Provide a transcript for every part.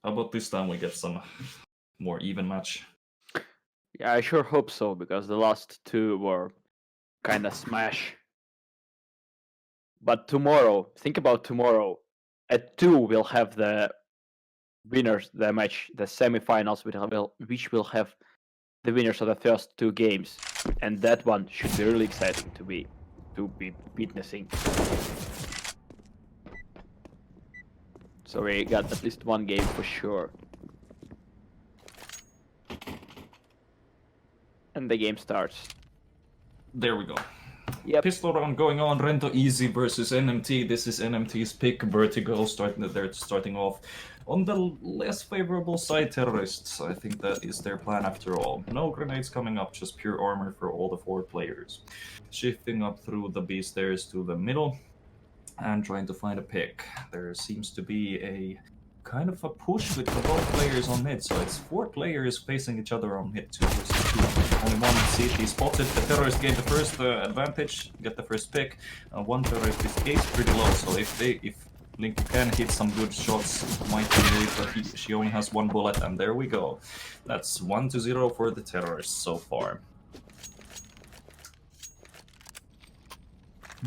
How about this time we get some more even match? Yeah, I sure hope so, because the last two were kind of smash. But tomorrow, think about tomorrow. At 2, we'll have the winners, the match, the semifinals, which will have the winners of the first 2 games. And that one should be really exciting to be witnessing. So we got at least one game for sure. And the game starts. There we go. Yep. Pistol round going on. RENTTO.EZ versus NMT. This is NMT's pick. Vertigo they're starting off on the less favorable side. Terrorists. I think that is their plan after all. No grenades coming up, just pure armor for all the 4 players. Shifting up through the B stairs to the middle and trying to find a pick. There seems to be a kind of a push with the both players on mid, so it's 4 players facing each other on mid, 2 versus 2. Only one CT spotted. The terrorist gained the first advantage, get the first pick. One terrorist is case pretty low, so if Link can hit some good shots, might be late, but she only has 1 bullet, and there we go. That's 1-0 for the terrorists so far.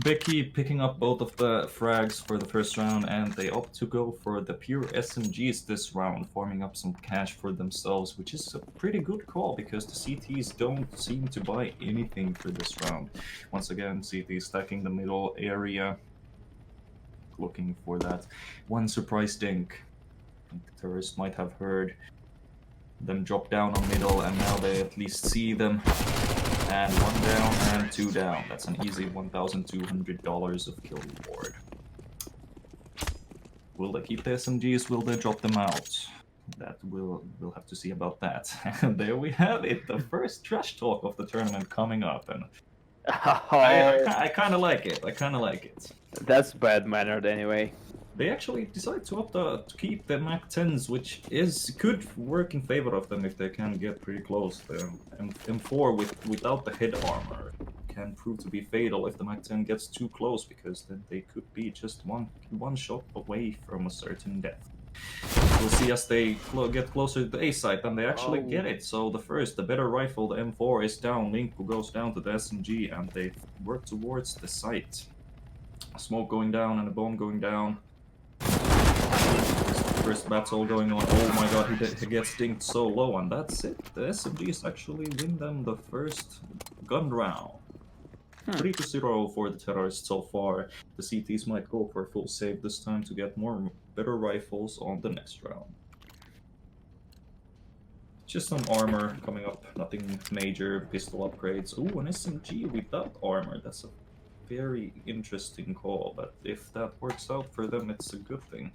Becky picking up both of the frags for the first round, and they opt to go for the pure SMGs this round, farming up some cash for themselves, which is a pretty good call because the CTs don't seem to buy anything for this round. Once again, CT stacking the middle area, looking for that one surprise dink. I think the terrorists might have heard them drop down on middle, and now they at least see them. And 1 down and 2 down. That's an easy $1,200 of kill reward. Will they keep the SMGs? Will they drop them out? That we'll have to see about that. And there we have it, the first trash talk of the tournament coming up, and I kind of like it. I kind of like it. That's bad mannered anyway. They actually decide to opt to keep the Mach-10s, which could work in favor of them if they can get pretty close. The M4 without the head armor can prove to be fatal if the Mach-10 gets too close, because then they could be just one shot away from a certain death. We'll see as they get closer to the A site, and they actually get it. So the better rifle, the M4, is down. Link goes down to the SMG, and they work towards the site. A smoke going down and a bomb going down. First battle going on. Oh my god, he gets dinged so low, and that's it. The SMGs actually win them the first gun round. 3-0 for the terrorists so far. The CTs might go for a full save this time to get better rifles on the next round. Just some armor coming up, nothing major. Pistol upgrades. Ooh, an SMG without armor. That's a very interesting call, but if that works out for them, it's a good thing.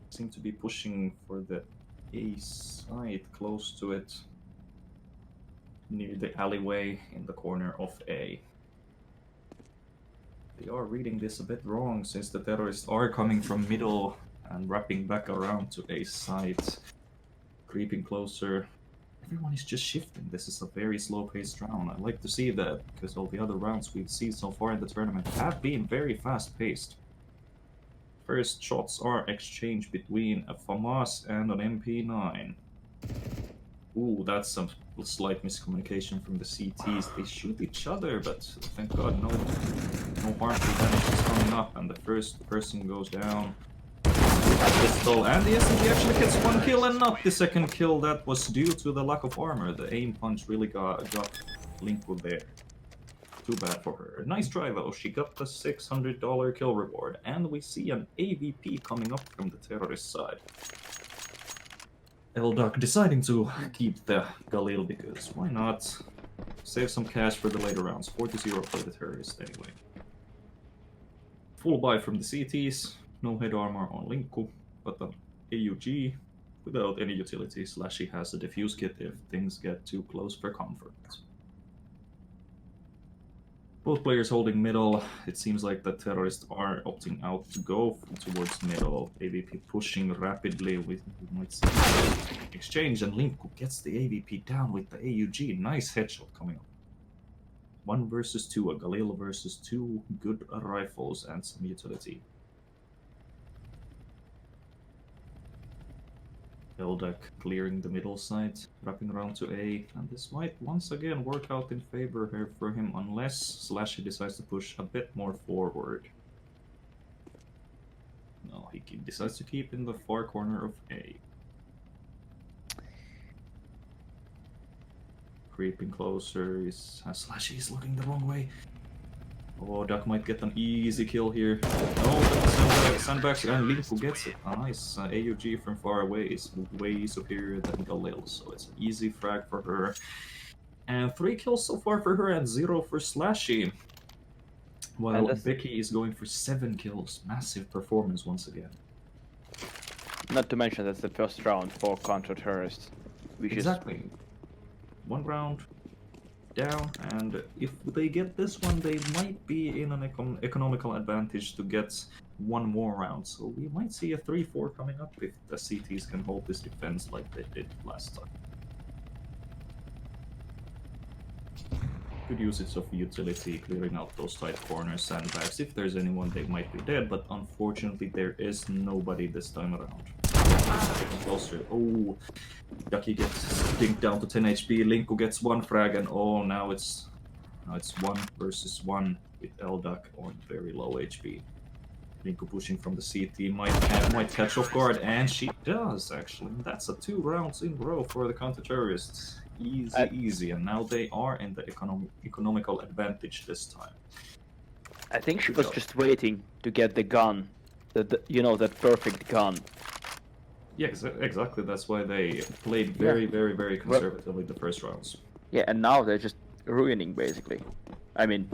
Seem to be pushing for the A side, close to it, near the alleyway in the corner of A. They are reading this a bit wrong, since the terrorists are coming from middle and wrapping back around to A side, creeping closer. Everyone is just shifting. This is a very slow-paced round. I like to see that, because all the other rounds we've seen so far in the tournament have been very fast-paced. First shots are exchanged between a FAMAS and an MP9. Ooh, that's some slight miscommunication from the CTs. They shoot each other, but thank god no harmful damage is coming up, and the first person goes down. Pistol, and the SMG actually gets 1 kill and not the second kill. That was due to the lack of armor. The aim punch really got Link there. Too bad for her. Nice try though, she got the $600 kill reward, and we see an AVP coming up from the terrorist side. Elduck deciding to keep the Galil, because why not? Save some cash for the later rounds. 4-0 for the terrorist anyway. Full buy from the CTs, no head armor on Linku, but an AUG without any utility. Slashy has a defuse kit if things get too close for comfort. Both players holding middle. It seems like the terrorists are opting out to go towards middle. AVP pushing rapidly. We might see exchange, and Linku gets the AVP down with the AUG. Nice headshot coming up. 1 versus 2, a Galil versus 2 good rifles and some utility. Eldak clearing the middle side, wrapping around to A, and this might once again work out in favor here for him unless Slashy decides to push a bit more forward. No, he decides to keep in the far corner of A. Creeping closer, Slashy is looking the wrong way. Oh, Duck might get an easy kill here. No, sandbags and Linku gets it. Nice. AUG from far away is way superior than Galil, so it's an easy frag for her. And 3 kills so far for her and 0 for Slashy. While Becky is going for 7 kills. Massive performance once again. Not to mention that's the first round for counter-terrorists. Exactly. 1 round down, and if they get this one, they might be in an economical advantage to get 1 more round. So we might see a 3-4 coming up if the CTs can hold this defense like they did last time. Good usage of utility, clearing out those tight corners, sandbags. If there's anyone, they might be dead, but unfortunately there is nobody this time around. Getting closer. Oh, Yaki gets dinked down to 10 HP. Linku gets 1 frag, and oh, now it's 1 versus 1 with Eldak on very low HP. Linku pushing from the CT might catch off guard, and she does actually. That's a 2 rounds in a row for the counter-terrorists. Easy, and now they are in the economical advantage this time. I think she was just waiting to get the gun, that perfect gun. Yeah, exactly. That's why they played very conservatively the first rounds. Yeah, and now they're just ruining, basically. I mean,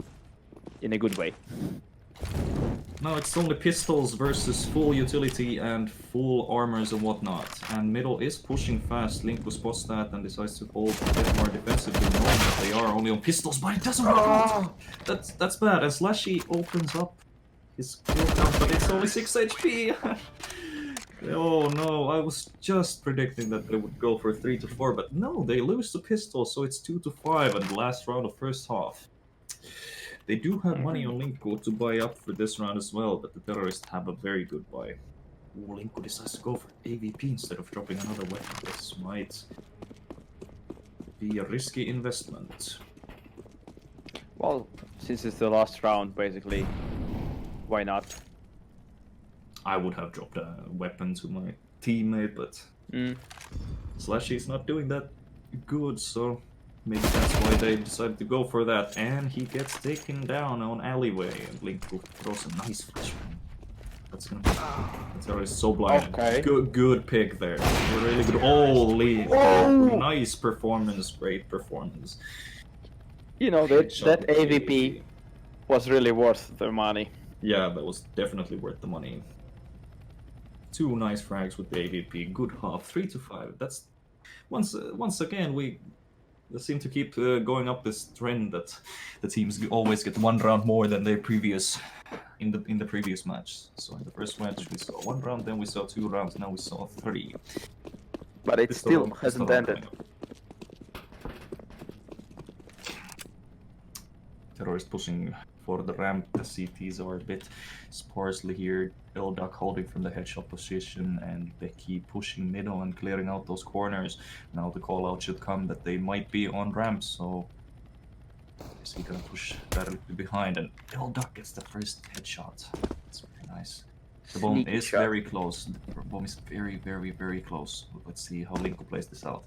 in a good way. Now it's only pistols versus full utility and full armors and whatnot. And middle is pushing fast. Linku spots that and decides to hold a bit more defensively, knowing that they are only on pistols, but it doesn't work out. That's bad. As Slashy opens up his kill count, but it's only 6 HP. Oh no, I was just predicting that they would go for 3 to 4, but no, they lose the pistol, so it's 2 to 5 and the last round of first half. They do have money on Linku to buy up for this round as well, but the terrorists have a very good buy. Oh, Linku decides to go for AVP instead of dropping another weapon. This might be a risky investment. Well, since it's the last round, basically, why not? I would have dropped a weapon to my teammate, but Slashy is not doing that good, so maybe that's why they decided to go for that. And he gets taken down on alleyway, and Linku throws a nice flashbang. That's gonna be... That's always so blind. Okay. Good pick there. Really good. Holy! Oh! Nice performance, great performance. You know, that AVP was really worth the money. Yeah, that was definitely worth the money. 2 nice frags with the AVP, good half, 3 to 5. That's once again we seem to keep going up this trend that the teams always get 1 round more than their previous in the previous match. So in the first match we saw 1 round, then we saw 2 rounds, now we saw 3. But it still hasn't ended. Terrorist pushing for the ramp. The CTs are a bit sparsely here. Eldak holding from the headshot position, and Becky pushing middle and clearing out those corners. Now the call out should come that they might be on ramp, so is he gonna push directly behind? And Eldak gets the first headshot. That's very nice. The bomb is very close. The bomb is very close. Let's see how Linku plays this out.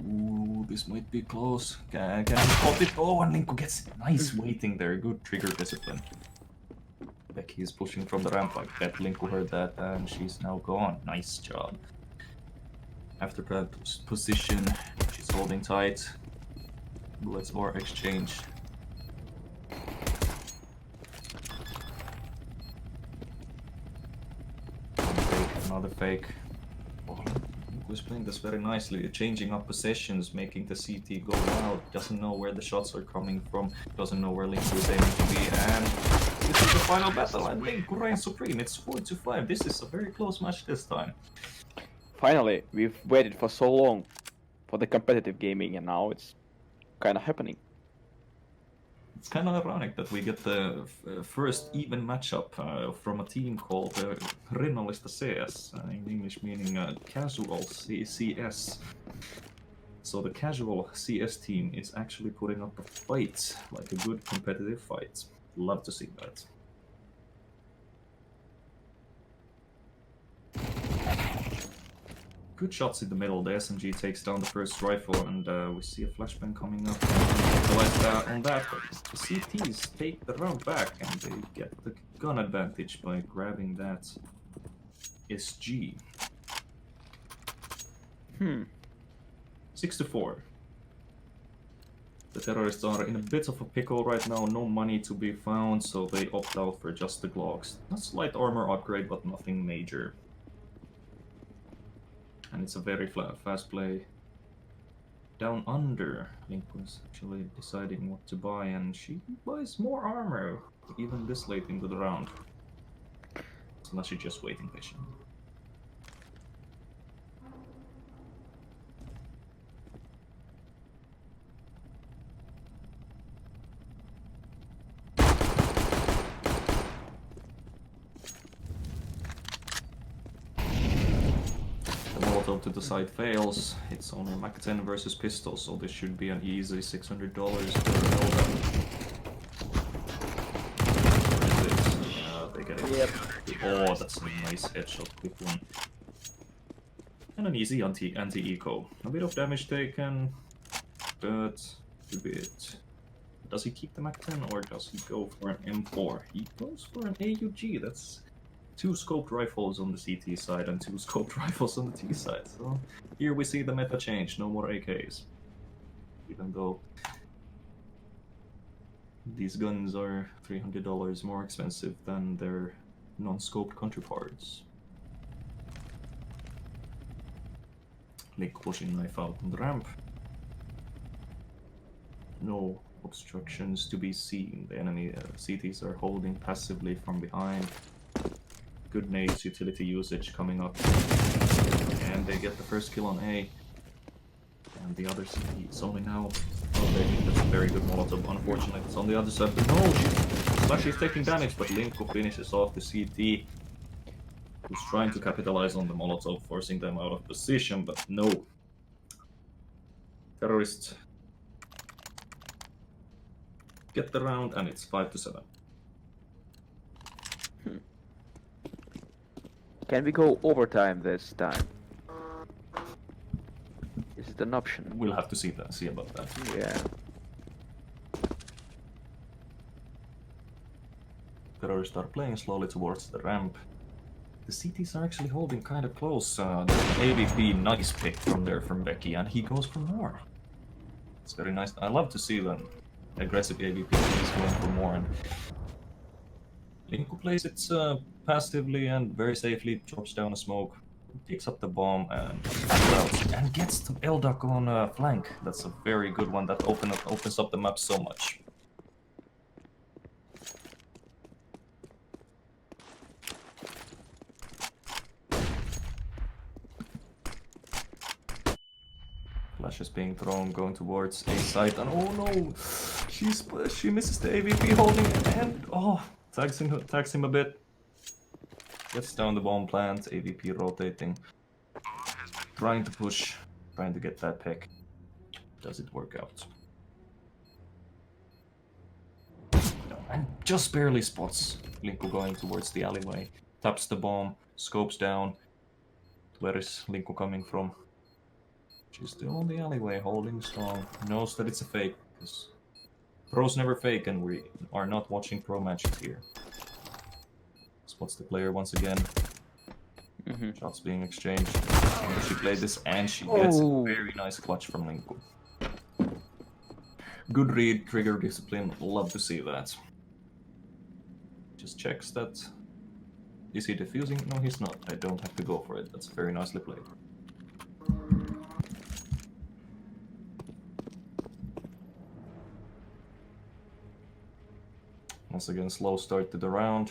Ooh, this might be close. Can he pop it? Oh, and Linku gets it. Nice waiting there. Good trigger discipline. Becky is pushing from the ramp. I bet Linku heard that, and she's now gone. Nice job. After that position, she's holding tight. Bullets or exchange. Another fake. Oh, was playing this very nicely, changing up possessions, making the CT go out, doesn't know where the shots are coming from, doesn't know where Linku is aiming to be, and this is the final battle, and Linku reigns supreme. It's 4 to 5. This is a very close match this time. Finally, we've waited for so long for the competitive gaming, and now it's kind of happening. It's kind of ironic that we get the first even matchup from a team called RENTTO.EZ, in English meaning casual CS. So the casual CS team is actually putting up a fight, like a good competitive fight. Love to see that. Good shots in the middle. The SMG takes down the first rifle, and we see a flashbang coming up. Capitalize on that, but the CTs take the round back, and they get the gun advantage by grabbing that SG. 6-4. The terrorists are in a bit of a pickle right now. No money to be found, so they opt out for just the Glocks. A slight armor upgrade, but nothing major. And it's a very fast play. Down under, Link was actually deciding what to buy, and she buys more armor, even this late into the round. So now she's just waiting patiently. To the side fails. It's only Mach-10 versus pistol, so this should be an easy $600 for Elda. Yeah, they get it. Yep. Oh, that's a nice headshot, quick one. And an easy anti-eco. A bit of damage taken, but a bit. Does he keep the Mach-10 or does he go for an M4? He goes for an AUG. That's 2 scoped rifles on the CT side and 2 scoped rifles on the T side. So here we see the meta change, no more AKs. Even though these guns are $300 more expensive than their non-scoped counterparts. Link pushing knife out on the ramp. No obstructions to be seen. The enemy CTs are holding passively from behind. Good nades utility usage coming up, and they get the first kill on A, and the other CT is only now. Oh, they think that's a very good Molotov. Unfortunately, it's on the other side. But no, Slash is taking damage, but Linko finishes off the CT, who's trying to capitalize on the Molotov, forcing them out of position, but no. Terrorists get the round, and it's 5-7. Can we go overtime this time? Is it an option? We'll have to see about that. Yeah. Terrorists are playing slowly towards the ramp. The CTs are actually holding kind of close. The AVP, nice pick from Becky, and he goes for more. It's very nice. I love to see them aggressive AVP going for more. And Linku plays it passively and very safely, drops down a smoke, picks up the bomb and gets the Eldak on flank. That's a very good one. That opens up the map so much. Flash is being thrown, going towards A site, and oh no, she misses the AVP holding, and oh, tags him a bit. Gets down the bomb plant, AVP rotating, trying to push, trying to get that pick. Does it work out? No, and just barely spots Linku going towards the alleyway. Taps the bomb, scopes down. Where is Linku coming from? She's still on the alleyway, holding strong. Knows that it's a fake, because pros never fake, and we are not watching pro matches here. Spots the player once again. Shots being exchanged. And she played this, and she gets a very nice clutch from Linku. Good read, trigger discipline. Love to see that. Just checks that. Is he defusing? No, he's not. I don't have to go for it. That's very nicely played. Once again, slow start to the round.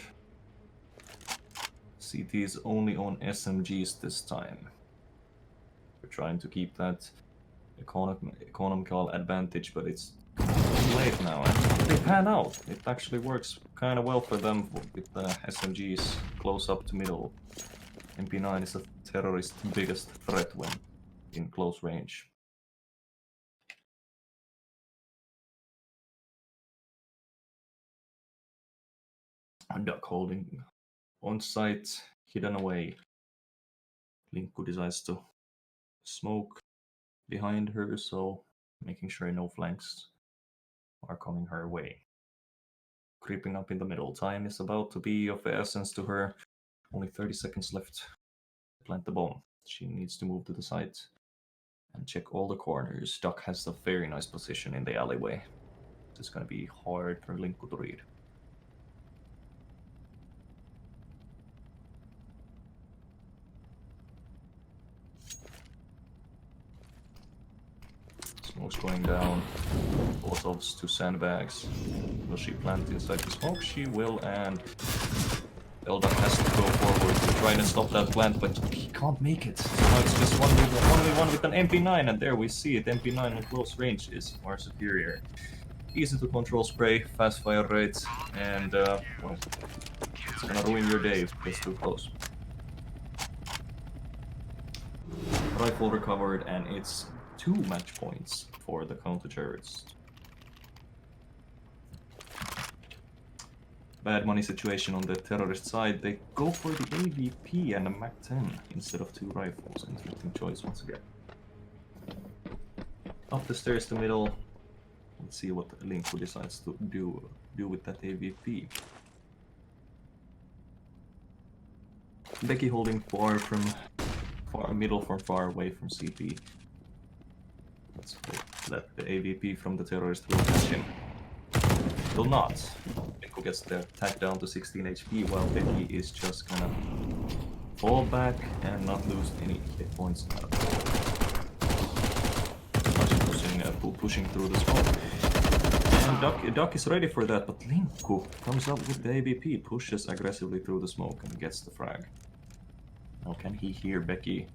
CT is only on SMGs this time. We're trying to keep that economical advantage, but it's too late now, and they pan out. It actually works kind of well for them with the SMGs close up to middle. MP9 is a terrorist's biggest threat when in close range. Duck holding on site, hidden away. Linku decides to smoke behind her, so making sure no flanks are coming her way. Creeping up in the middle. Time is about to be of the essence to her. Only 30 seconds left to plant the bomb. She needs to move to the site and check all the corners. Duck has a very nice position in the alleyway. It's going to be hard for Linku to read. Smoke's going down. Molotovs to sandbags. Will she plant inside the smoke? She will, and Elduck has to go forward to try and stop that plant, but he can't make it. So now it's just only one with an MP9, and there we see it. MP9 in close range is far superior. Easy to control spray, fast fire rates, and well, it's gonna ruin your day if it gets too close. Rifle recovered, and it's 2 match points for the counter-terrorist. Bad money situation on the terrorist side. They go for the AVP and a Map1 instead of 2 rifles. Interesting choice once again. Up the stairs to middle. Let's see what Linku decides to do with that AVP. Becky holding far middle from far away from CP. Let's hope that the AVP from the terrorist will catch him. Will not. Linku gets the attack down to 16 HP while Becky is just gonna fall back and not lose any hit points at all. Pushing through the smoke. And Duck is ready for that, but Linku comes up with the AVP, pushes aggressively through the smoke and gets the frag. Now can he hear Becky?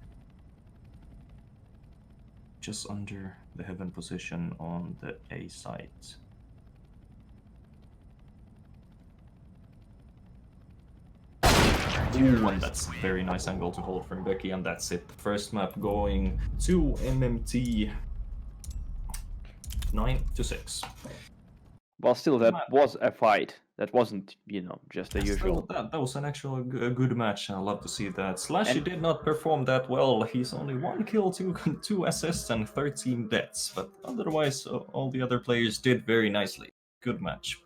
Just under the heaven position on the A site. Ooh, and that's a very nice angle to hold from Becky, and that's it. First map going to NMT 9-6. Well, still, that was a fight. That wasn't, just the usual. That was an actual good match. I love to see that. Slashy did not perform that well. He's only 1 kill, 2 assists, and 13 deaths. But otherwise, all the other players did very nicely. Good match.